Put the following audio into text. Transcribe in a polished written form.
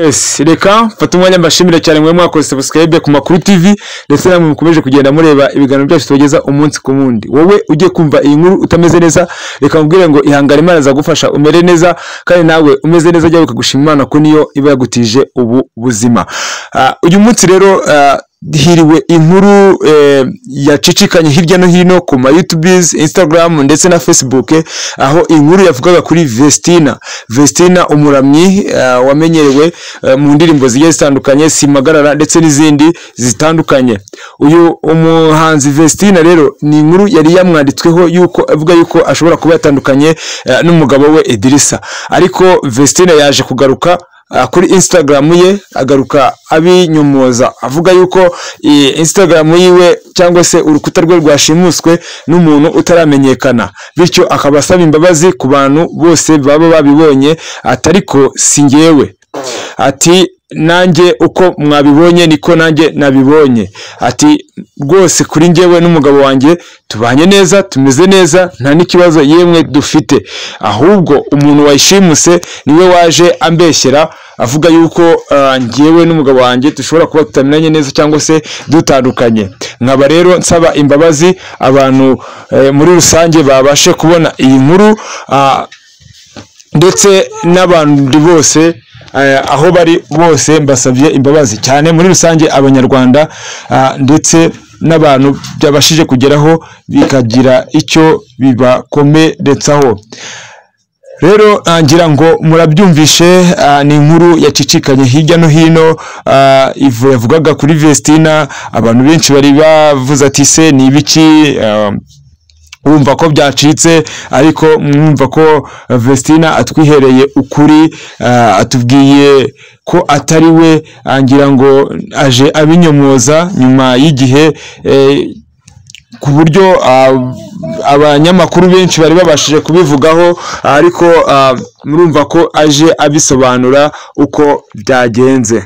Yes, reka mfata umwanya mbashimire cyane mwe mwakoze subscribe ku Makuru TV ndetse namwe mukomeje kugenda mureba ibiganiro byacu tugeza umunsi ku mundi. Wowe ujye kumva iyi nkuru utameze neza, reka mbwire ngo ihangara Imana azagufasha umere neza, kandi nawe umeze neza jya ukagushima Imana ko niyo iba yagutije ubu buzima. Uyu munsi rero hiriwe inkuru yacicikanye hirya no hino ku ma YouTubes, Instagram ndetse na Facebook, aho inkuru yavugaga kuri Vestina umuramyi wamenyerewe mu ndirimbo zigiye zitandukanye, Simagarara ndetse n'izindi zitandukanye. Uyu umuhanzi Vestina rero ni inkuru yari yamwanditsweho yuko avuga yuko ashobora kuba yatandukanye n'umugabo we Idrissa, ariko Vestina yaje kugaruka kuri Instagram ye, agaruka abinyomoza avuga yuko Instagram yiwe cyangwa se urukuta rwe rwashimuswe n'umuntu utaramenyekana, bityo akaba asaba imbabazi ku bantu bose baba babibonye, atariko singewe ati nanjye uko mwabibonye niko nanjye nabibonye, ati rwose kuri njyewe n'umugabo wanjye tubanye neza, tumeze neza, nta n'ikibazo yemwe dufite, ahubwo umuntu wayishimuse niwe waje ambeshyera avuga yuko njyewe n'umugabo wanjye dushobora kuba tutamenye neza cyangwa se dutandukanye. Nkaba rero nsaba imbabazi abantu muri rusange babashe kubona iyi nkuru, ndetse n'abandi bose aho bari bose mbasabye imbabazi cyane muri rusange abanyarwanda, ndetse n'abantu byabashije kugeraho bikagira icyo bibakomeretsaho. Rero ngira ngo murabyumvishe, ni inkuru yacicikanye hirya no hino, yavugaga kuri Vestina. Abantu benshi bari bavuze ati se ni ibiki, wumva ko byacitse, ariko mwumva ko Vestina atwihereye ukuri, atubwiye ko atari we, ngira ngo aje abinyomoza nyuma y'igihe, ku buryo abanyamakuru benshi bari babashije kubivugaho, ariko murumva ko aje abisobanura uko byagenze.